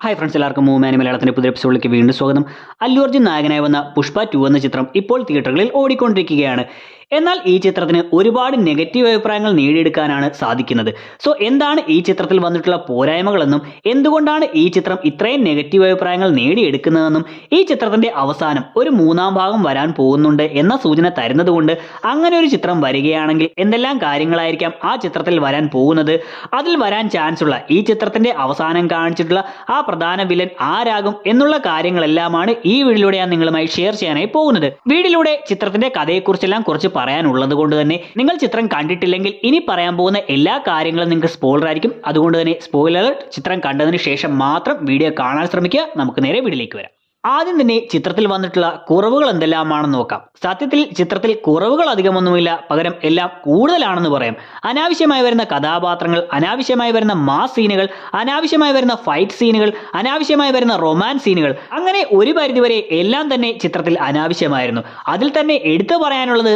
Hi friends, എല്ലാവർക്കും മൂമാനി മലയാളത്തിന്റെ പുതിയ എപ്പിസോഡിലേക്ക് വീണ്ടും സ്വാഗതം. അല്ലു അർജുൻ നായകനായി വന്ന പുഷ്പ 2 എന്ന ചിത്രം ഇപ്പോൾ തിയേറ്ററുകളിൽ ഓടിക്കൊണ്ടിരിക്കുകയാണ്. എന്നാൽ ഈ ചിത്രത്തിന് ഒരുപാട് നെഗറ്റീവ് അഭിപ്രായങ്ങൾ നേടിയെടുക്കാനാണ് സാധിക്കുന്നത്. സോ എന്താണ് ഈ ചിത്രത്തിൽ വന്നിട്ടുള്ള പോരായ്മകളെന്നും എന്തുകൊണ്ടാണ് ഈ ചിത്രം ഇത്രയും നെഗറ്റീവ് അഭിപ്രായങ്ങൾ നേടിയെടുക്കുന്നതെന്നും ഈ ചിത്രത്തിന്റെ അവസാനം ഒരു മൂന്നാം ഭാഗം വരാൻ പോകുന്നുണ്ട് എന്ന സൂചന തരുന്നതുകൊണ്ട് അങ്ങനെ ഒരു ചിത്രം വരികയാണെങ്കിൽ എന്തെല്ലാം കാര്യങ്ങളായിരിക്കാം ആ ചിത്രത്തിൽ വരാൻ പോകുന്നത്, അതിൽ വരാൻ ചാൻസ് ഉള്ള ഈ ചിത്രത്തിന്റെ അവസാനം കാണിച്ചിട്ടുള്ള ആ പ്രധാന വില്ലൻ ആരാകും എന്നുള്ള കാര്യങ്ങളെല്ലാമാണ് ഈ വീഡിയോയിലൂടെ ഞാൻ നിങ്ങളുമായി ഷെയർ ചെയ്യാനായി പോകുന്നത്. വീഡിയോയിലൂടെ ചിത്രത്തിന്റെ കഥയെക്കുറിച്ചെല്ലാം കുറച്ച് പറയാനുള്ളത് കൊണ്ട് തന്നെ നിങ്ങൾ ചിത്രം കണ്ടിട്ടില്ലെങ്കിൽ ഇനി പറയാൻ പോകുന്ന എല്ലാ കാര്യങ്ങളും നിങ്ങൾക്ക് സ്പോയിലർ ആയിരിക്കും. അതുകൊണ്ട് തന്നെ സ്പോയിലർ ചിത്രം കണ്ടതിന് ശേഷം മാത്രം വീഡിയോ കാണാൻ ശ്രമിക്കുക. നമുക്ക് നേരെ വീഡിയോയിലേക്ക് വരാം. ആദ്യം തന്നെ ചിത്രത്തിൽ വന്നിട്ടുള്ള കുറവുകൾ എന്തെല്ലാമാണെന്ന് നോക്കാം. സത്യത്തിൽ ചിത്രത്തിൽ കുറവുകൾ അധികമൊന്നുമില്ല, പകരം എല്ലാം കൂടുതലാണെന്ന് പറയാം. അനാവശ്യമായി വരുന്ന കഥാപാത്രങ്ങൾ, അനാവശ്യമായി വരുന്ന മാസ് സീനുകൾ, അനാവശ്യമായി വരുന്ന ഫൈറ്റ് സീനുകൾ, അനാവശ്യമായി വരുന്ന റൊമാൻസ് സീനുകൾ, അങ്ങനെ ഒരു പരിധിവരെ എല്ലാം തന്നെ ചിത്രത്തിൽ അനാവശ്യമായിരുന്നു. അതിൽ തന്നെ എടുത്തു പറയാനുള്ളത്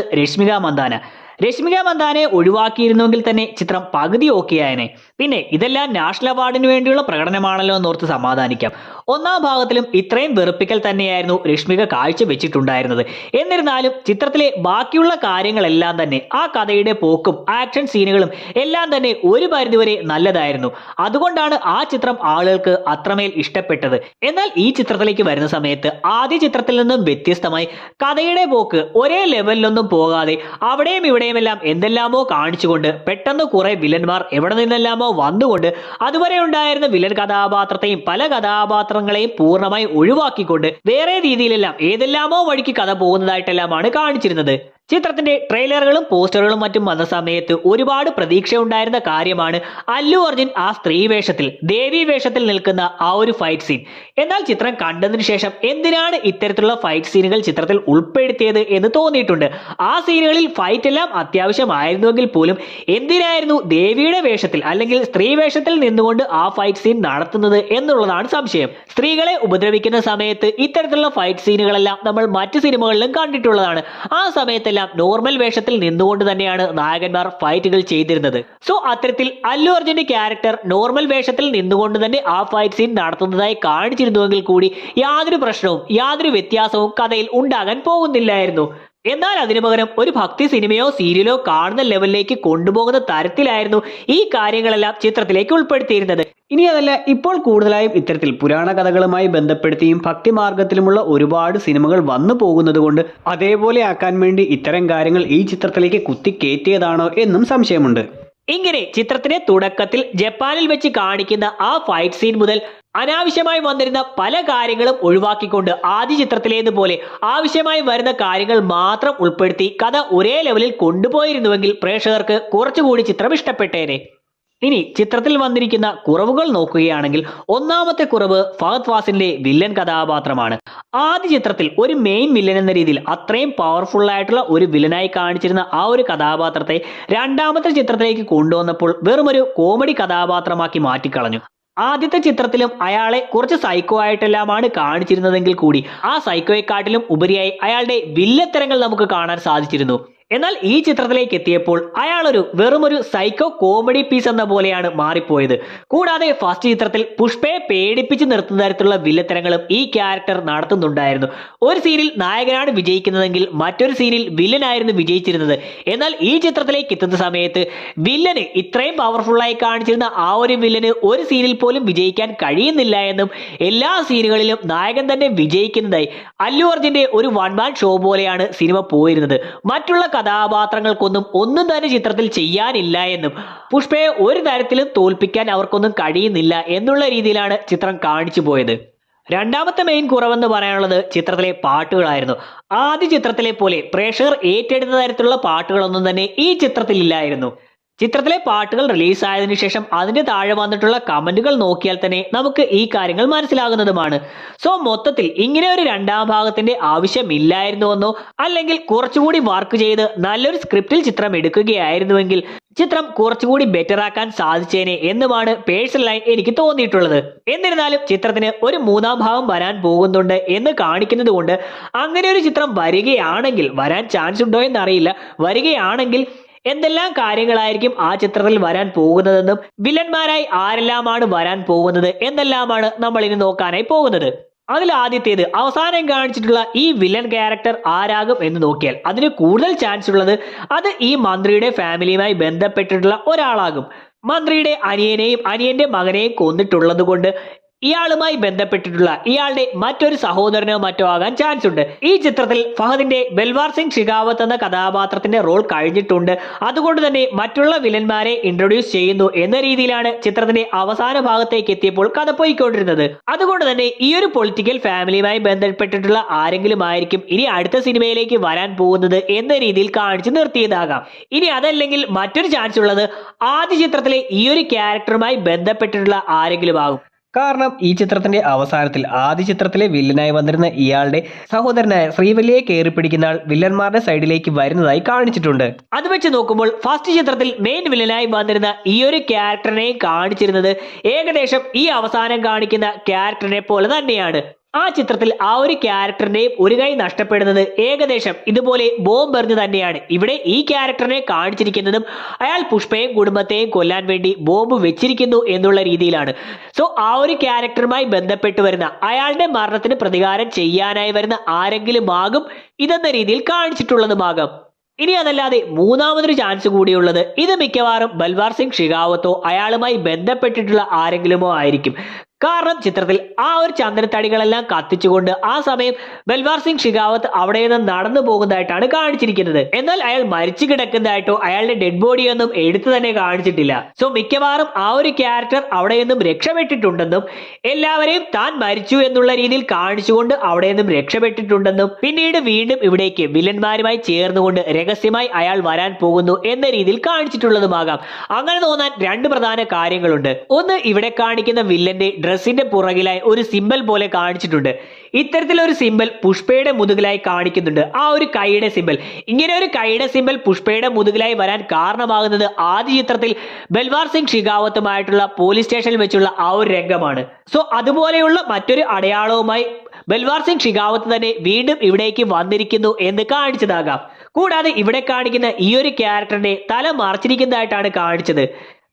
രശ്മിക മന്ദാനെ ഒഴിവാക്കിയിരുന്നുവെങ്കിൽ തന്നെ ചിത്രം പകുതി ഓക്കെയായനെ. പിന്നെ ഇതെല്ലാം നാഷണൽ അവാർഡിന് വേണ്ടിയുള്ള പ്രകടനമാണല്ലോ എന്നോർത്ത് സമാധാനിക്കാം. ഒന്നാം ഭാഗത്തിലും ഇത്രയും വെറുപ്പിക്കൽ തന്നെയായിരുന്നു രശ്മിക കാഴ്ചവെച്ചിട്ടുണ്ടായിരുന്നത്. എന്നിരുന്നാലും ചിത്രത്തിലെ ബാക്കിയുള്ള കാര്യങ്ങളെല്ലാം തന്നെ, ആ കഥയുടെ പോക്കും ആക്ഷൻ സീനുകളും എല്ലാം തന്നെ ഒരു പരിധിവരെ നല്ലതായിരുന്നു. അതുകൊണ്ടാണ് ആ ചിത്രം ആളുകൾക്ക് അത്രമേൽ ഇഷ്ടപ്പെട്ടത്. എന്നാൽ ഈ ചിത്രത്തിലേക്ക് വരുന്ന സമയത്ത് ആദ്യ ചിത്രത്തിൽ നിന്നും വ്യത്യസ്തമായി കഥയുടെ പോക്ക് ഒരേ ലെവലിലൊന്നും പോകാതെ അവിടെയും ഇവിടെയുമെല്ലാം എന്തെല്ലാമോ കാണിച്ചുകൊണ്ട് പെട്ടെന്ന് കുറെ വില്ലന്മാർ എവിടെ നിന്നെല്ലാമോ വന്നുകൊണ്ട് അതുവരെ ഉണ്ടായിരുന്ന വില്ലൻ കഥാപാത്രത്തെയും പല കഥാപാത്രങ്ങളെയും പൂർണ്ണമായി ഒഴിവാക്കിക്കൊണ്ട് വേറെ രീതിയിലെല്ലാം ഏതെല്ലാമോ വഴിക്ക് കഥ പോകുന്നതായിട്ടെല്ലാമാണ് കാണിച്ചിരുന്നത്. ചിത്രത്തിന്റെ ട്രെയിലറുകളും പോസ്റ്ററുകളും മറ്റും വന്ന സമയത്ത് ഒരുപാട് പ്രതീക്ഷ ഉണ്ടായിരുന്ന കാര്യമാണ് അല്ലു അർജുൻ ആ സ്ത്രീ വേഷത്തിൽ, ദേവി വേഷത്തിൽ നിൽക്കുന്ന ആ ഒരു ഫൈറ്റ് സീൻ. എന്നാൽ ചിത്രം കണ്ടതിന് ശേഷം എന്തിനാണ് ഇത്തരത്തിലുള്ള ഫൈറ്റ് സീനുകൾ ചിത്രത്തിൽ ഉൾപ്പെടുത്തിയത് എന്ന് തോന്നിയിട്ടുണ്ട്. ആ സീനുകളിൽ ഫൈറ്റ് എല്ലാം അത്യാവശ്യമായിരുന്നുവെങ്കിൽ പോലും എന്തിനായിരുന്നു ദേവിയുടെ വേഷത്തിൽ അല്ലെങ്കിൽ സ്ത്രീ വേഷത്തിൽ നിന്നുകൊണ്ട് ആ ഫൈറ്റ് സീൻ നടത്തുന്നത് എന്നുള്ളതാണ് സംശയം. സ്ത്രീകളെ ഉപദ്രവിക്കുന്ന സമയത്ത് ഇത്തരത്തിലുള്ള ഫൈറ്റ് സീനുകളെല്ലാം നമ്മൾ മറ്റു സിനിമകളിലും കണ്ടിട്ടുള്ളതാണ്. ആ സമയത്തെല്ലാം നോർമൽ വേഷത്തിൽ നിന്നുകൊണ്ട് തന്നെയാണ് നായകന്മാർ ഫൈറ്റുകൾ ചെയ്തിരുന്നത്. സോ അത്തരത്തിൽ അല്ലു അർജുന്റെ ക്യാരക്ടർ നോർമൽ വേഷത്തിൽ നിന്നുകൊണ്ട് തന്നെ ആ ഫൈറ്റ് സീൻ നടത്തുന്നതായി കാണിച്ചിരുന്നുവെങ്കിൽ കൂടി യാതൊരു പ്രശ്നവും യാതൊരു വ്യത്യാസവും കഥയിൽ ഉണ്ടാകാൻ പോകുന്നില്ലായിരുന്നു. എന്നാൽ അതിനു പകരം ഒരു ഭക്തി സിനിമയോ സീരിയലോ കാണുന്ന ലെവലിലേക്ക് കൊണ്ടുപോകുന്ന തരത്തിലായിരുന്നു ഈ കാര്യങ്ങളെല്ലാം ചിത്രത്തിലേക്ക് ഉൾപ്പെടുത്തിയിരുന്നത്. ഇനി അതല്ല, ഇപ്പോൾ കൂടുതലായും ഇത്തരത്തിൽ പുരാണ കഥകളുമായി ബന്ധപ്പെടുത്തിയും ഭക്തിമാർഗത്തിലുമുള്ള ഒരുപാട് സിനിമകൾ വന്നു പോകുന്നത് കൊണ്ട് അതേപോലെ ആക്കാൻ വേണ്ടി ഇത്തരം കാര്യങ്ങൾ ഈ ചിത്രത്തിലേക്ക് കുത്തിക്കയറ്റിയതാണോ എന്നും സംശയമുണ്ട്. ഇങ്ങനെ ചിത്രത്തിന്റെ തുടക്കത്തിൽ ജപ്പാനിൽ വെച്ച് കാണിക്കുന്ന ആ ഫൈറ്റ് സീൻ മുതൽ അനാവശ്യമായി വന്നിരുന്ന പല കാര്യങ്ങളും ഒഴിവാക്കിക്കൊണ്ട് ആദ്യ ചിത്രത്തിലേതുപോലെ ആവശ്യമായി വരുന്ന കാര്യങ്ങൾ മാത്രം ഉൾപ്പെടുത്തി കഥ ഒരേ ലെവലിൽ കൊണ്ടുപോയിരുന്നുവെങ്കിൽ പ്രേക്ഷകർക്ക് കുറച്ചുകൂടി ചിത്രം ഇഷ്ടപ്പെട്ടേനെ. ഇനി ചിത്രത്തിൽ വന്നിരിക്കുന്ന കുറവുകൾ നോക്കുകയാണെങ്കിൽ ഒന്നാമത്തെ കുറവ് ഫഹദ് ഫാസിലിന്റെ വില്ലൻ കഥാപാത്രമാണ്. ആദ്യ ചിത്രത്തിൽ ഒരു മെയിൻ വില്ലൻ എന്ന രീതിയിൽ അത്രയും പവർഫുൾ ആയിട്ടുള്ള ഒരു വില്ലനായി കാണിച്ചിരുന്ന ആ ഒരു കഥാപാത്രത്തെ രണ്ടാമത്തെ ചിത്രത്തിലേക്ക് കൊണ്ടുവന്നപ്പോൾ വെറുമൊരു കോമഡി കഥാപാത്രമാക്കി മാറ്റിക്കളഞ്ഞു. ആദ്യത്തെ ചിത്രത്തിലും അയാളെ കുറച്ച് സൈക്കോ ആയിട്ടെല്ലാമാണ് കാണിച്ചിരുന്നതെങ്കിൽ കൂടി ആ സൈക്കോയെക്കാട്ടിലും ഉപരിയായി അയാളുടെ വില്ലത്തരങ്ങൾ നമുക്ക് കാണാൻ സാധിച്ചിരുന്നു. എന്നാൽ ഈ ചിത്രത്തിലേക്ക് എത്തിയപ്പോൾ അയാളൊരു വെറുമൊരു സൈക്കോ കോമഡി പീസ് എന്ന പോലെയാണ് മാറിപ്പോയത്. കൂടാതെ ഫസ്റ്റ് ചിത്രത്തിൽ പുഷ്പയെ പേടിപ്പിച്ച് നിർത്തുന്ന തരത്തിലുള്ള വില്ലത്തരങ്ങളും ഈ ക്യാരക്ടർ നടത്തുന്നുണ്ടായിരുന്നു. ഒരു സീനിൽ നായകനാണ് വിജയിക്കുന്നതെങ്കിൽ മറ്റൊരു സീനിൽ വില്ലനായിരുന്നു വിജയിച്ചിരുന്നത്. എന്നാൽ ഈ ചിത്രത്തിലേക്ക് എത്തുന്ന സമയത്ത് വില്ലന് ഇത്രയും പവർഫുള്ളായി കാണിച്ചിരുന്ന ആ ഒരു വില്ലന് ഒരു സീനിൽ പോലും വിജയിക്കാൻ കഴിയുന്നില്ല എന്നും എല്ലാ സീനുകളിലും നായകൻ തന്നെ വിജയിക്കുന്നതായി അല്ലു അർജുന്റെ ഒരു വൺ മാൻ ഷോ പോലെയാണ് സിനിമ പോയിരുന്നത്. മറ്റുള്ള കഥാപാത്രങ്ങൾക്കൊന്നും ഒന്നും തന്നെ ചിത്രത്തിൽ ചെയ്യാനില്ല എന്നും പുഷ്പയെ ഒരു തരത്തിലും തോൽപ്പിക്കാൻ അവർക്കൊന്നും കഴിയുന്നില്ല എന്നുള്ള രീതിയിലാണ് ചിത്രം കാണിച്ചു പോയത്. രണ്ടാമത്തെ മെയിൻ കുറവെന്ന് പറയാനുള്ളത് ചിത്രത്തിലെ പാട്ടുകളായിരുന്നു. ആദ്യ ചിത്രത്തിലെ പോലെ പ്രേക്ഷകർ ഏറ്റെടുത്ത തരത്തിലുള്ള പാട്ടുകളൊന്നും തന്നെ ഈ ചിത്രത്തിൽ ഇല്ലായിരുന്നു. ചിത്രത്തിലെ പാട്ടുകൾ റിലീസായതിനു ശേഷം അതിന്റെ താഴെ വന്നിട്ടുള്ള കമന്റുകൾ നോക്കിയാൽ തന്നെ നമുക്ക് ഈ കാര്യങ്ങൾ മനസ്സിലാകുന്നതുമാണ്. സോ മൊത്തത്തിൽ ഇങ്ങനെ ഒരു രണ്ടാം ഭാഗത്തിന്റെ ആവശ്യമില്ലായിരുന്നുവെന്നോ അല്ലെങ്കിൽ കുറച്ചുകൂടി വർക്ക് ചെയ്ത് നല്ലൊരു സ്ക്രിപ്റ്റിൽ ചിത്രം എടുക്കുകയായിരുന്നുവെങ്കിൽ ചിത്രം കുറച്ചുകൂടി ബെറ്റർ ആക്കാൻ സാധിച്ചേനെ എന്നുമാണ് പേഴ്സണലായി എനിക്ക് തോന്നിയിട്ടുള്ളത്. എന്നിരുന്നാലും ചിത്രത്തിന് ഒരു മൂന്നാം ഭാഗം വരാൻ പോകുന്നുണ്ട് എന്ന് കാണിക്കുന്നത് കൊണ്ട് അങ്ങനെ ഒരു ചിത്രം വരികയാണെങ്കിൽ, വരാൻ ചാൻസ് ഉണ്ടോ എന്നറിയില്ല, വരികയാണെങ്കിൽ എന്തെല്ലാം കാര്യങ്ങളായിരിക്കും ആ ചിത്രത്തിൽ വരാൻ പോകുന്നതെന്നും വില്ലന്മാരായി ആരെല്ലാമാണ് വരാൻ പോകുന്നത് എന്നെല്ലാമാണ് നമ്മൾ ഇനി നോക്കാനായി പോകുന്നത്. അതിൽ ആദ്യത്തേത്, അവസാനം കാണിച്ചിട്ടുള്ള ഈ വില്ലൻ ക്യാരക്ടർ ആരാകും എന്ന് നോക്കിയാൽ അതിന് കൂടുതൽ ചാൻസ് ഉള്ളത് അത് ഈ മന്ത്രിയുടെ ഫാമിലിയുമായി ബന്ധപ്പെട്ടിട്ടുള്ള ഒരാളാകും. മന്ത്രിയുടെ അനിയനെയും അനിയന്റെ മകനെയും കൊന്നിട്ടുള്ളത് കൊണ്ട് ഇയാളുമായി ബന്ധപ്പെട്ടിട്ടുള്ള ഇയാളുടെ മറ്റൊരു സഹോദരനോ മറ്റോ ആകാൻ ചാൻസ് ഉണ്ട്. ഈ ചിത്രത്തിൽ ഫഹദിന്റെ ബൽവാർ സിംഗ് ഷിഖാവത്ത് എന്ന കഥാപാത്രത്തിന്റെ റോൾ കഴിഞ്ഞിട്ടുണ്ട്. അതുകൊണ്ട് തന്നെ മറ്റുള്ള വില്ലന്മാരെ ഇൻട്രൊഡ്യൂസ് ചെയ്യുന്നു എന്ന രീതിയിലാണ് ചിത്രത്തിന്റെ അവസാന ഭാഗത്തേക്ക് എത്തിയപ്പോൾ കഥ പോയിക്കൊണ്ടിരുന്നത്. അതുകൊണ്ട് തന്നെ ഈ ഒരു പൊളിറ്റിക്കൽ ഫാമിലിയുമായി ബന്ധപ്പെട്ടിട്ടുള്ള ആരെങ്കിലും ആയിരിക്കും ഇനി അടുത്ത സിനിമയിലേക്ക് വരാൻ പോകുന്നത് എന്ന രീതിയിൽ കാണിച്ചു നിർത്തിയതാകാം. ഇനി അതല്ലെങ്കിൽ മറ്റൊരു ചാൻസ് ഉള്ളത് ആദ്യ ചിത്രത്തിലെ ഈ ഒരു ക്യാരക്ടറുമായി ബന്ധപ്പെട്ടിട്ടുള്ള ആരെങ്കിലും ആകും. കാരണം ഈ ചിത്രത്തിന്റെ അവസാനത്തിൽ ആദ്യ ചിത്രത്തിലെ വില്ലനായി വന്നിരുന്ന ഇയാളുടെ സഹോദരനായ ശ്രീവല്ലിയെ കയറി പിടിക്കുന്ന ആൾ വില്ലന്മാരുടെ സൈഡിലേക്ക് വരുന്നതായി കാണിച്ചിട്ടുണ്ട്. അത് വെച്ച് നോക്കുമ്പോൾ ഫസ്റ്റ് ചിത്രത്തിൽ മെയിൻ വില്ലനായി വന്നിരുന്ന ഈ ഒരു ക്യാരക്ടറിനെ കാണിച്ചിരുന്നത് ഏകദേശം ഈ അവസാനം കാണിക്കുന്ന ക്യാരക്ടറിനെ പോലെ തന്നെയാണ്. ആ ചിത്രത്തിൽ ആ ഒരു ക്യാരക്ടറിന്റെയും ഒരു കൈ നഷ്ടപ്പെടുന്നത് ഏകദേശം ഇതുപോലെ ബോംബ് എറിഞ്ഞ് തന്നെയാണ്. ഇവിടെ ഈ ക്യാരക്ടറിനെ കാണിച്ചിരിക്കുന്നതും അയാൾ പുഷ്പയും കുടുംബത്തെയും കൊല്ലാൻ വേണ്ടി ബോംബ് വെച്ചിരിക്കുന്നു എന്നുള്ള രീതിയിലാണ്. സോ ആ ഒരു ക്യാരക്ടറുമായി ബന്ധപ്പെട്ട് വരുന്ന അയാളുടെ മരണത്തിന് പ്രതികാരം ചെയ്യാനായി വരുന്ന ആരെങ്കിലും ആകും ഇതെന്ന രീതിയിൽ കാണിച്ചിട്ടുള്ളതുമാകാം. ഇനി അതല്ലാതെ മൂന്നാമതൊരു ചാൻസ് കൂടിയുള്ളത് ഇത് മിക്കവാറും ബൽവാർ സിംഗ് ഷിഖാവത്തോ അയാളുമായി ബന്ധപ്പെട്ടിട്ടുള്ള ആരെങ്കിലുമോ ആയിരിക്കും. കാരണം ചിത്രത്തിൽ ആ ഒരു ചന്ദനത്തടികളെല്ലാം കത്തിച്ചുകൊണ്ട് ആ സമയം ബൽവാർ സിംഗ് ഷിഖാവത്ത് അവിടെ നിന്ന് നടന്നു പോകുന്നതായിട്ടാണ് കാണിച്ചിരിക്കുന്നത്. എന്നാൽ അയാൾ മരിച്ചു കിടക്കുന്നതായിട്ടോ അയാളുടെ ഡെഡ് ബോഡിയൊന്നും എടുത്തു തന്നെ കാണിച്ചിട്ടില്ല. സോ മിക്കവാറും ആ ഒരു ക്യാരക്ടർ അവിടെ നിന്നും രക്ഷപ്പെട്ടിട്ടുണ്ടെന്നും എല്ലാവരെയും താൻ മരിച്ചു എന്നുള്ള രീതിയിൽ കാണിച്ചുകൊണ്ട് അവിടെ നിന്നും രക്ഷപ്പെട്ടിട്ടുണ്ടെന്നും പിന്നീട് വീണ്ടും ഇവിടേക്ക് വില്ലന്മാരുമായി ചേർന്നുകൊണ്ട് രഹസ്യമായി അയാൾ വരാൻ പോകുന്നു എന്ന രീതിയിൽ കാണിച്ചിട്ടുള്ളതുമാകാം. അങ്ങനെ തോന്നാൻ രണ്ട് പ്രധാന കാര്യങ്ങളുണ്ട്. ഒന്ന്, ഇവിടെ കാണിക്കുന്ന വില്ലന്റെ ഡ്രസ്സിന്റെ പുറകിലായി ഒരു സിമ്പൽ പോലെ കാണിച്ചിട്ടുണ്ട്. ഇത്തരത്തിലൊരു സിമ്പൽ പുഷ്പയുടെ മുതുകിലായി കാണിക്കുന്നുണ്ട്. ആ ഒരു കൈയുടെ സിമ്പൽ, ഇങ്ങനെ ഒരു കൈയുടെ സിമ്പൽ പുഷ്പയുടെ മുതുകിലായി വരാൻ കാരണമാകുന്നത് ആദ്യ ചിത്രത്തിൽ ബൽവാർ സിംഗ് ഷിഖാവത്തുമായിട്ടുള്ള പോലീസ് സ്റ്റേഷനിൽ വെച്ചുള്ള ആ ഒരു രംഗമാണ്. സോ അതുപോലെയുള്ള മറ്റൊരു അടയാളവുമായി ബൽവാർ സിംഗ് ഷിഖാവത്ത് തന്നെ വീണ്ടും ഇവിടേക്ക് വന്നിരിക്കുന്നു എന്ന് കാണിച്ചതാകാം. കൂടാതെ ഇവിടെ കാണിക്കുന്ന ഈ ഒരു ക്യാരക്ടറിനെ തല മറച്ചിരിക്കുന്നതായിട്ടാണ് കാണിച്ചത്.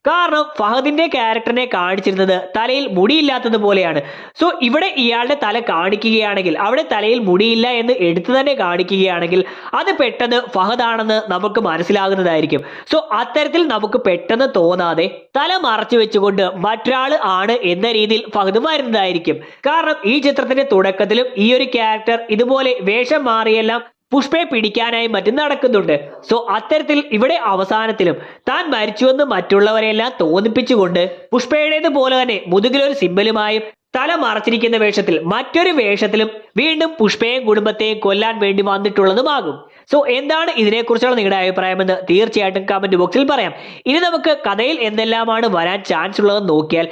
കാരണം ഫഹദിന്റെ ക്യാരക്ടറിനെ കാണിച്ചിരുന്നത് തലയിൽ മുടിയില്ലാത്തത് പോലെയാണ്. സോ ഇവിടെ ഇയാളുടെ തല കാണിക്കുകയാണെങ്കിൽ, അവിടെ തലയിൽ മുടിയില്ല എന്ന് എടുത്തു തന്നെ കാണിക്കുകയാണെങ്കിൽ അത് പെട്ടെന്ന് ഫഹദാണെന്ന് നമുക്ക് മനസ്സിലാകുന്നതായിരിക്കും. സോ അത്തരത്തിൽ നമുക്ക് പെട്ടെന്ന് തോന്നാതെ തല മറച്ചു വെച്ചുകൊണ്ട് മറ്റൊരാൾ ആണ് എന്ന രീതിയിൽ ഫഹദ് വരുന്നതായിരിക്കും. കാരണം ഈ ചിത്രത്തിന്റെ തുടക്കത്തിലും ഈ ഒരു ക്യാരക്ടർ ഇതുപോലെ വേഷം മാറിയെല്ലാം പുഷ്പയെ പിടിക്കാനായി മറ്റും നടക്കുന്നുണ്ട്. സോ അത്തരത്തിൽ ഇവിടെ അവസാനത്തിലും താൻ മരിച്ചുവെന്ന് മറ്റുള്ളവരെല്ലാം തോന്നിപ്പിച്ചുകൊണ്ട് പുഷ്പയുടേത് പോലെ തന്നെ മുതുകിലൊരു സിമ്പലുമായും തല മറച്ചിരിക്കുന്ന വേഷത്തിൽ മറ്റൊരു വേഷത്തിലും വീണ്ടും പുഷ്പയെയും കുടുംബത്തെയും കൊല്ലാൻ വേണ്ടി വന്നിട്ടുള്ളതുമാകും. സോ എന്താണ് ഇതിനെക്കുറിച്ചുള്ള നിങ്ങളുടെ അഭിപ്രായമെന്ന് തീർച്ചയായിട്ടും കമന്റ് ബോക്സിൽ പറയാം. ഇനി നമുക്ക് കഥയിൽ എന്തെല്ലാമാണ് വരാൻ ചാൻസ് ഉള്ളതെന്ന് നോക്കിയാൽ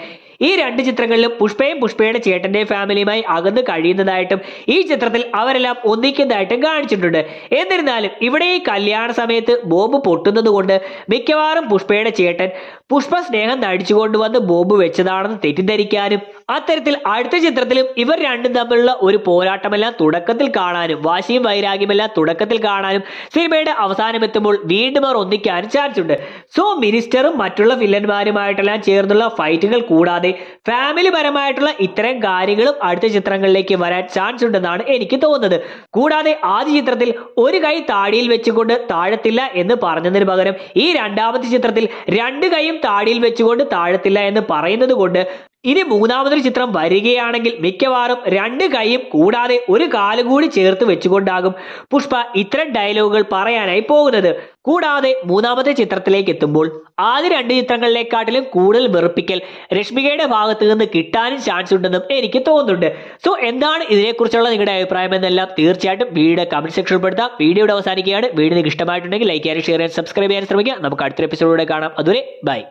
ഈ രണ്ട് ചിത്രങ്ങളിലും പുഷ്പയും പുഷ്പയുടെ ചേട്ടന്റെ ഫാമിലിയുമായി അകന്ന് കഴിയുന്നതായിട്ടും ഈ ചിത്രത്തിൽ അവരെല്ലാം ഒന്നിക്കുന്നതായിട്ടും കാണിച്ചിട്ടുണ്ട്. എന്നിരുന്നാലും ഇവിടെ ഈ കല്യാണ സമയത്ത് ബോംബ് പൊട്ടുന്നത് കൊണ്ട് മിക്കവാറും പുഷ്പയുടെ ചേട്ടൻ പുഷ്പ സ്നേഹം നടിച്ചുകൊണ്ടുവന്ന് ബോംബ് വെച്ചതാണെന്ന് തെറ്റിദ്ധരിക്കാനും അത്തരത്തിൽ അടുത്ത ചിത്രത്തിലും ഇവർ രണ്ടും തമ്മിലുള്ള ഒരു പോരാട്ടമെല്ലാം തുടക്കത്തിൽ കാണാനും വാശിയും വൈരാഗ്യമെല്ലാം തുടക്കത്തിൽ കാണാനും സിനിമയുടെ അവസാനം എത്തുമ്പോൾ വീണ്ടും അവർ ഒന്നിക്കാനും ചാൻസ് ഉണ്ട്. സോ മിനിസ്റ്ററും മറ്റുള്ള വില്ലന്മാരുമായിട്ടെല്ലാം ചേർന്നുള്ള ഫൈറ്റുകൾ കൂടാതെ ഫാമിലി പരമായിട്ടുള്ള ഇത്തരം കാര്യങ്ങളും അടുത്ത ചിത്രങ്ങളിലേക്ക് വരാൻ ചാൻസ് ഉണ്ടെന്നാണ് എനിക്ക് തോന്നുന്നത്. കൂടാതെ ആദ്യ ചിത്രത്തിൽ ഒരു കൈ താടിയിൽ വെച്ചുകൊണ്ട് താഴത്തില്ല എന്ന് പറഞ്ഞതിന് പകരം ഈ രണ്ടാമത്തെ ചിത്രത്തിൽ രണ്ട് കൈയും താടിയിൽ വെച്ചുകൊണ്ട് താഴത്തില്ല എന്ന് പറയുന്നത് കൊണ്ട് ഇനി മൂന്നാമതൊരു ചിത്രം വരികയാണെങ്കിൽ മിക്കവാറും രണ്ട് കൈയും കൂടാതെ ഒരു കാലും കൂടി ചേർത്ത് വെച്ചുകൊണ്ടാകും പുഷ്പ ഇത്തരം ഡയലോഗുകൾ പറയാനായി പോകുന്നത്. കൂടാതെ മൂന്നാമത്തെ ചിത്രത്തിലേക്ക് എത്തുമ്പോൾ ആദ്യ രണ്ട് ചിത്രങ്ങളിലേക്കാട്ടിലും കൂടുതൽ വെറുപ്പിക്കൽ രശ്മികയുടെ ഭാഗത്ത് നിന്ന് കിട്ടാനും ചാൻസ് ഉണ്ടെന്നും എനിക്ക് തോന്നുന്നുണ്ട്. സോ എന്താണ് ഇതിനെക്കുറിച്ചുള്ള നിങ്ങളുടെ അഭിപ്രായം എന്നെല്ലാം തീർച്ചയായിട്ടും വീഡിയോ കമന്റ് സെക്ഷനിൽ പെടുത്താം. വീഡിയോയുടെ അവസാനിക്കുകയാണ്. വീഡിയോ നിങ്ങൾക്ക് ഇഷ്ടമായിട്ടുണ്ടെങ്കിൽ ലൈക്ക് ചെയ്യാനും ഷെയർ ചെയ്യാനും സബ്സ്ക്രൈബ് ചെയ്യാൻ ശ്രമിക്കുക. നമുക്ക് അടുത്തൊരു എപ്പിസോഡിലൂടെ കാണാം. അതുവരെ ബൈ.